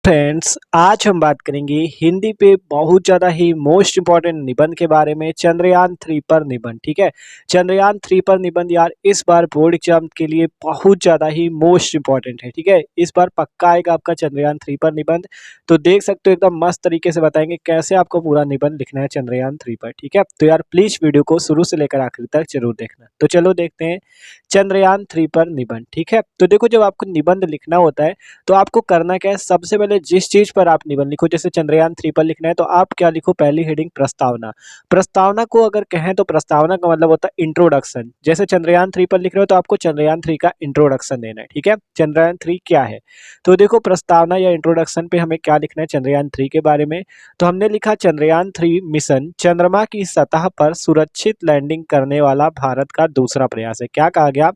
Friends, आज हम बात करेंगे हिंदी पे बहुत ज़्यादा ही मोस्ट इम्पॉर्टेंट निबंध के बारे में। चंद्रयान 3 पर निबंध। ठीक है, चंद्रयान 3 पर निबंध यार इस बार बोर्ड एग्जाम के लिए बहुत ज़्यादा ही मोस्ट इम्पॉर्टेंट है। ठीक है, इस बार पक्का आएगा आपका चंद्रयान 3 पर निबंध। तो देख सकते हो एकदम मस्त तरीके से बताएंगे कैसे आपको पूरा निबंध लिखना है चंद्रयान 3 पर। ठीक है, तो यार प्लीज़ वीडियो को शुरू से लेकर आखिर तक जरूर देखना। तो चलो देखते हैं चंद्रयान 3 पर निबंध। ठीक है, तो देखो जब आपको निबंध लिखना होता है तो आपको करना क्या है, सबसे पहले जिस चीज पर आप निबंध लिखो, जैसे चंद्रयान 3 पर लिखना है तो आप क्या लिखो, पहली हेडिंग प्रस्तावना। प्रस्तावना को अगर कहें तो प्रस्तावना का मतलब होता है इंट्रोडक्शन। जैसे चंद्रयान 3 पर लिख रहे हो तो आपको चंद्रयान 3 का इंट्रोडक्शन देना है। ठीक है, चंद्रयान 3 क्या है, तो देखो प्रस्तावना या इंट्रोडक्शन पे हमें क्या लिखना है चंद्रयान 3 के बारे में। तो हमने लिखा चंद्रयान 3 मिशन चंद्रमा की सतह पर सुरक्षित लैंडिंग करने वाला भारत का दूसरा प्रयास है। क्या कहा गया,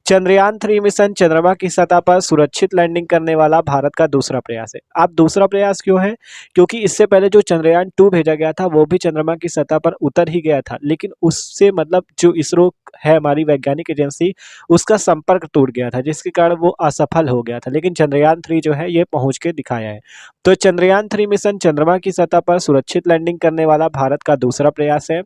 चंद्रयान 3 मिशन चंद्रमा की सतह पर सुरक्षित लैंडिंग करने वाला भारत का दूसरा प्रयास है। अब दूसरा प्रयास क्यों है, क्योंकि इससे पहले जो चंद्रयान 2 भेजा गया था वो भी चंद्रमा की सतह पर उतर ही गया था, लेकिन उससे मतलब जो इसरो है हमारी वैज्ञानिक एजेंसी, उसका संपर्क टूट गया था जिसके कारण वो असफल हो गया था। लेकिन चंद्रयान 3 जो है ये पहुंच के दिखाया है। तो चंद्रयान 3 मिशन चंद्रमा की सतह पर सुरक्षित लैंडिंग करने वाला भारत का दूसरा प्रयास है।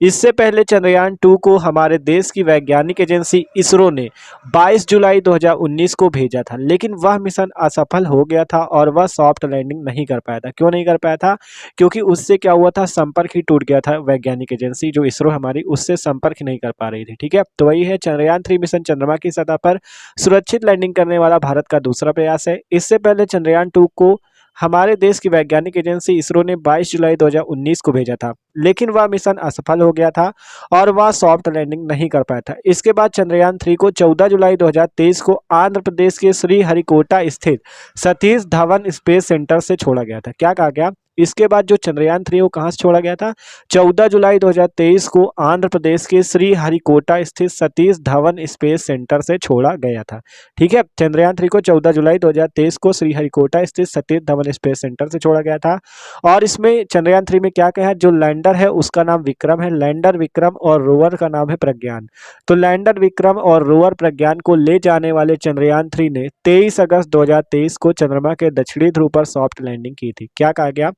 इससे पहले चंद्रयान 2 को हमारे देश की वैज्ञानिक एजेंसी इसरो ने 22 जुलाई 2019 को भेजा था, लेकिन वह मिशन असफल हो गया था और वह सॉफ्ट लैंडिंग नहीं कर पाया था। क्यों नहीं कर पाया था, क्योंकि उससे क्या हुआ था, संपर्क ही टूट गया था। वैज्ञानिक एजेंसी जो इसरो हमारी, उससे संपर्क ही नहीं कर पा रही थी। ठीक है, तो वही है चंद्रयान 3 मिशन चंद्रमा की सतह पर सुरक्षित लैंडिंग करने वाला भारत का दूसरा प्रयास है। इससे पहले चंद्रयान 2 को हमारे देश की वैज्ञानिक एजेंसी इसरो ने 22 जुलाई 2019 को भेजा था, लेकिन वह मिशन असफल हो गया था और वह सॉफ्ट लैंडिंग नहीं कर पाया था। इसके बाद चंद्रयान 3 को 14 जुलाई 2023 को आंध्र प्रदेश के श्रीहरिकोटा स्थित सतीश धवन स्पेस सेंटर से छोड़ा गया था। क्या कहा गया, इसके बाद जो चंद्रयान 3 वो कहाँ से छोड़ा गया था, 14 जुलाई 2023 को आंध्र प्रदेश के श्रीहरिकोटा स्थित सतीश धवन स्पेस सेंटर से छोड़ा गया था। ठीक है, चंद्रयान 3 को 14 जुलाई 2023 को श्रीहरिकोटा स्थित सतीश धवन स्पेस सेंटर से छोड़ा गया था। और इसमें चंद्रयान 3 में क्या क्या है, जो लैंडर है उसका नाम विक्रम है, लैंडर विक्रम, और रोवर का नाम है प्रज्ञान। तो लैंडर विक्रम और रोवर प्रज्ञान को ले जाने वाले चंद्रयान 3 ने 23 अगस्त 2023 को चंद्रमा के दक्षिणी ध्रुव पर सॉफ्ट लैंडिंग की थी। क्या कहा गया,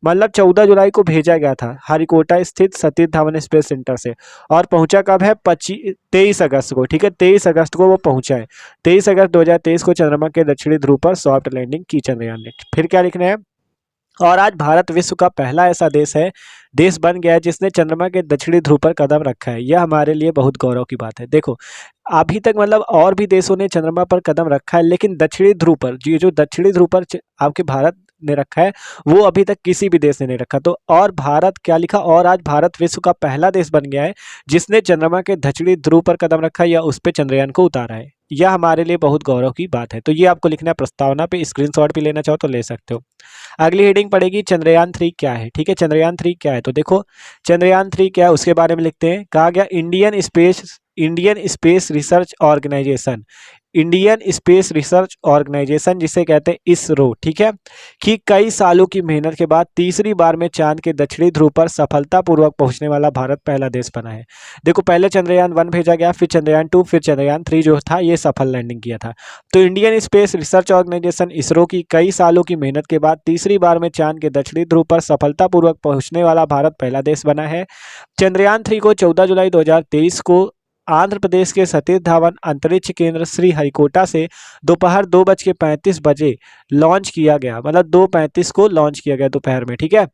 मतलब 14 जुलाई को भेजा गया था हरिकोटा स्थित सतीश धवन स्पेस सेंटर से, और पहुंचा कब है, 23 अगस्त को। ठीक है, 23 अगस्त को वो पहुंचा है। 23 अगस्त 2023 को चंद्रमा के दक्षिणी ध्रुव पर सॉफ्ट लैंडिंग की चंद्रयान ने। फिर क्या लिखना है, और आज भारत विश्व का पहला ऐसा देश बन गया है जिसने चंद्रमा के दक्षिणी ध्रुव पर कदम रखा है। यह हमारे लिए बहुत गौरव की बात है। देखो अभी तक मतलब और भी देशों ने चंद्रमा पर कदम रखा है, लेकिन दक्षिणी ध्रुव पर, ये जो दक्षिणी ध्रुव पर आपके भारत ने रखा है, वो अभी तक किसी भी देश ने नहीं रखा। तो और भारत क्या लिखा, और आज भारत विश्व का पहला देश बन गया है जिसने चंद्रमा के दक्षिणी ध्रुव पर कदम रखा है या उस पर चंद्रयान को उतारा है। यह हमारे लिए बहुत गौरव की बात है। तो ये आपको लिखना है प्रस्तावना पे, स्क्रीनशॉट भी लेना चाहो तो ले सकते हो। अगली हेडिंग पड़ेगी चंद्रयान 3 क्या है। ठीक है, चंद्रयान 3 क्या है, तो देखो चंद्रयान 3 क्या है उसके बारे में लिखते हैं। कहा गया Indian space research organisation, Indian space research organisation जिसे कहते हैं इसरो, ठीक है, कि कई सालों की मेहनत के बाद तीसरी बार में चांद के दक्षिणी ध्रुव पर सफलतापूर्वक पहुंचने वाला भारत पहला देश बना है। देखो पहले चंद्रयान 1 भेजा गया, फिर चंद्रयान 2, फिर चंद्रयान 3 जो था ये सफल लैंडिंग किया था। तो Indian space research organisation ISRO की कई सालों की मेहनत के बाद तीसरी बार में चांद के दक्षिणी ध्रुव पर सफलतापूर्वक पहुंचने वाला भारत पहला देश बना है। चंद्रयान 3 को 14 जुलाई 2023 को आंध्र प्रदेश के सतीश धवन अंतरिक्ष केंद्र श्रीहरिकोटा से दोपहर 2:35 बजे लॉन्च किया गया, मतलब 2:35 को लॉन्च किया गया दोपहर में। ठीक है,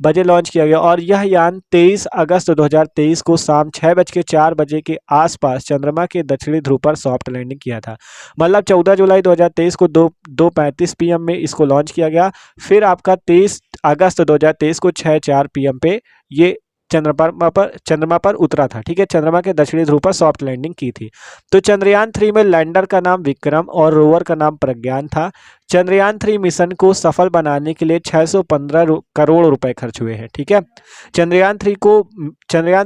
बजे लॉन्च किया गया, और यह यान 23 अगस्त 2023 को शाम 6:04 बजे के आसपास चंद्रमा के दक्षिणी ध्रुव पर सॉफ्ट लैंडिंग किया था। मतलब 14 जुलाई 2023 को 2:35 PM में इसको लॉन्च किया गया, फिर आपका 23 अगस्त 2023 को 6:04 PM पे ये चंद्रमा पर उतरा था। ठीक है, चंद्रमा के दक्षिणी ध्रुव पर सॉफ्ट लैंडिंग की थी। तो चंद्रयान 3 में लैंडर का नाम विक्रम और रोवर का नाम प्रज्ञान था। चंद्रयान 3 मिशन को सफल बनाने के लिए 615 करोड़ रुपए खर्च हुए हैं। ठीक है, चंद्रयान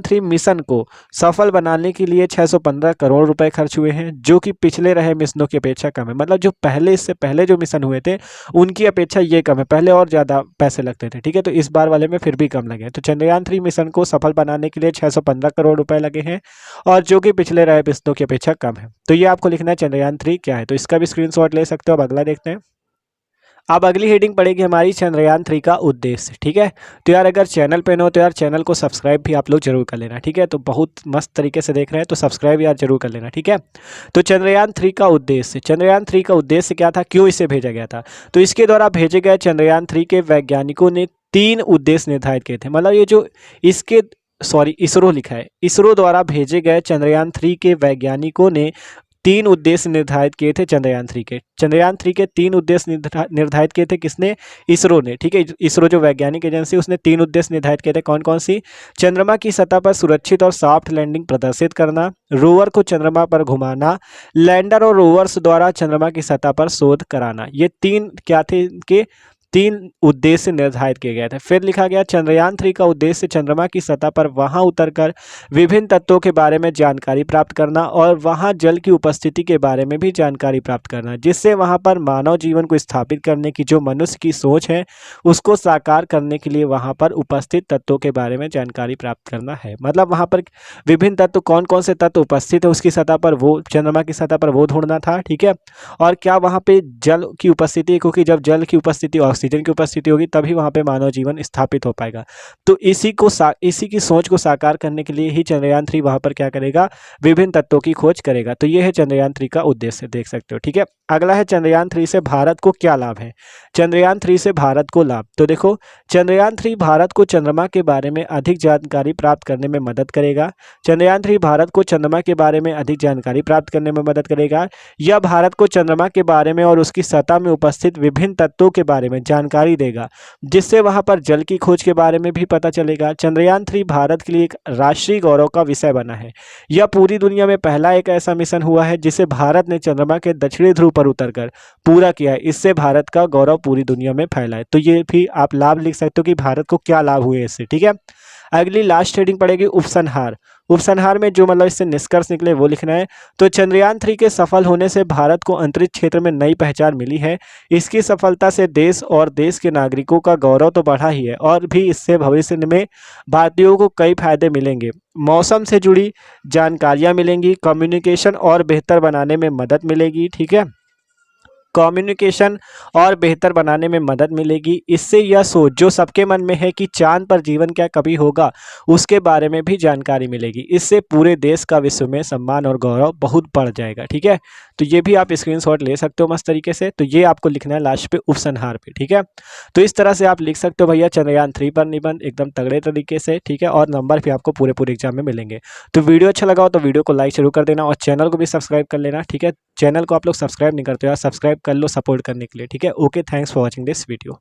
3 मिशन को सफल बनाने के लिए 615 करोड़ रुपए खर्च हुए हैं, जो कि पिछले रहे मिशनों की अपेक्षा कम है। मतलब जो इससे पहले जो मिशन हुए थे उनकी अपेक्षा ये कम है, पहले और ज़्यादा पैसे लगते थे। ठीक है, तो इस बार वाले में फिर भी कम लगे हैं। तो चंद्रयान 3 मिशन को सफल बनाने के लिए 615 करोड़ रुपए लगे हैं, और जो कि पिछले रहे मिशनों की अपेक्षा कम है। तो ये आपको लिखना है चंद्रयान 3 क्या है। तो इसका भी स्क्रीनशॉट ले सकते हो। अब अगला देखते हैं। अब अगली हेडिंग पड़ेगी हमारी चंद्रयान 3 का उद्देश्य। ठीक है, तो यार अगर चैनल पे न हो तो यार चैनल को सब्सक्राइब भी आप लोग जरूर कर लेना। ठीक है, तो बहुत मस्त तरीके से देख रहे हैं तो सब्सक्राइब यार जरूर कर लेना। ठीक है, तो चंद्रयान 3 का उद्देश्य, चंद्रयान 3 का उद्देश्य क्या था, क्यों इसे भेजा गया था? तो इसके द्वारा भेजे गए चंद्रयान 3 के वैज्ञानिकों ने 3 उद्देश्य निर्धारित किए थे। मतलब ये जो इसके इसरो लिखा है, इसरो द्वारा भेजे गए चंद्रयान 3 के वैज्ञानिकों ने 3 उद्देश्य निर्धारित किए थे चंद्रयान 3 के। चंद्रयान 3 के 3 उद्देश्य निर्धारित किए थे किसने? इसरो ने। ठीक है, इसरो जो वैज्ञानिक एजेंसी उसने 3 उद्देश्य निर्धारित किए थे। कौन कौन सी? चंद्रमा की सतह पर सुरक्षित और सॉफ्ट लैंडिंग प्रदर्शित करना, रोवर को चंद्रमा पर घुमाना, लैंडर और रोवर्स द्वारा चंद्रमा की सतह पर शोध कराना। ये 3 क्या थे? इनके 3 उद्देश्य निर्धारित किए गए थे। फिर लिखा गया चंद्रयान 3 का उद्देश्य चंद्रमा की सतह पर वहां उतरकर विभिन्न तत्वों के बारे में जानकारी प्राप्त करना और वहां जल की उपस्थिति के बारे में भी जानकारी प्राप्त करना, जिससे वहां पर मानव जीवन को स्थापित करने की जो मनुष्य की सोच है उसको साकार करने के लिए वहां पर उपस्थित तत्वों के बारे में जानकारी प्राप्त करना है। मतलब वहां पर विभिन्न तत्व, कौन कौन से तत्व उपस्थित है उसकी सतह पर, वो चंद्रमा की सतह पर वो ढूंढना था। ठीक है, और क्या वहां पे जल की उपस्थिति, क्योंकि जब जल की उपस्थिति, ऑक्सीजन की उपस्थिति होगी तभी वहां पे मानव जीवन स्थापित हो पाएगा। तो इसी की सोच को साकार करने के लिए ही चंद्रयान 3 वहां पर क्या करेगा? विभिन्न तत्वों की खोज करेगा। तो ये है चंद्रयान 3 का उद्देश्य, देख सकते हो। ठीक है, अगला है चंद्रयान 3 से भारत को क्या लाभ है? चंद्रयान 3 से भारत को लाभ, तो देखो चंद्रयान 3 भारत को चंद्रमा के बारे में अधिक जानकारी प्राप्त करने में मदद करेगा। चंद्रयान 3 भारत को चंद्रमा के बारे में अधिक जानकारी प्राप्त करने में मदद करेगा। यह भारत को चंद्रमा के बारे में और उसकी सतह में उपस्थित विभिन्न तत्वों के बारे में जानकारी देगा, जिससे वहां पर जल की खोज के बारे में भी पता चलेगा। चंद्रयान 3 भारत के लिए एक राष्ट्रीय गौरव का विषय बना है। यह पूरी दुनिया में पहला एक ऐसा मिशन हुआ है जिसे भारत ने चंद्रमा के दक्षिणी ध्रुव पर उतरकर पूरा किया है। इससे भारत का गौरव पूरी दुनिया में फैला है। तो ये भी आप लाभ लिख सकते हो कि भारत को क्या लाभ हुए इससे। ठीक है, अगली लास्ट हेडिंग पड़ेगी उपसंहार। उपसंहार में जो मतलब इससे निष्कर्ष निकले वो लिखना है। तो चंद्रयान 3 के सफल होने से भारत को अंतरिक्ष क्षेत्र में नई पहचान मिली है। इसकी सफलता से देश और देश के नागरिकों का गौरव तो बढ़ा ही है, और भी इससे भविष्य में भारतीयों को कई फायदे मिलेंगे। मौसम से जुड़ी जानकारियां मिलेंगी, कम्युनिकेशन और बेहतर बनाने में मदद मिलेगी। ठीक है, कम्युनिकेशन और बेहतर बनाने में मदद मिलेगी। इससे यह सोच जो सबके मन में है कि चांद पर जीवन क्या कभी होगा, उसके बारे में भी जानकारी मिलेगी। इससे पूरे देश का विश्व में सम्मान और गौरव बहुत बढ़ जाएगा। ठीक है, तो ये भी आप स्क्रीनशॉट ले सकते हो मस्त तरीके से। तो ये आपको लिखना है लास्ट पे उपसंहार पे। ठीक है, तो इस तरह से आप लिख सकते हो भैया चंद्रयान 3 पर निबंध एकदम तगड़े तरीके से। ठीक है, और नंबर भी आपको पूरे एग्जाम में मिलेंगे। तो वीडियो अच्छा लगा हो तो वीडियो को लाइक जरूर कर देना और चैनल को भी सब्सक्राइब कर लेना। ठीक है, चैनल को आप लोग सब्सक्राइब नहीं करते हो यार, सब्सक्राइब कर लो सपोर्ट करने के लिए। ठीक है, okay, thanks for watching this video.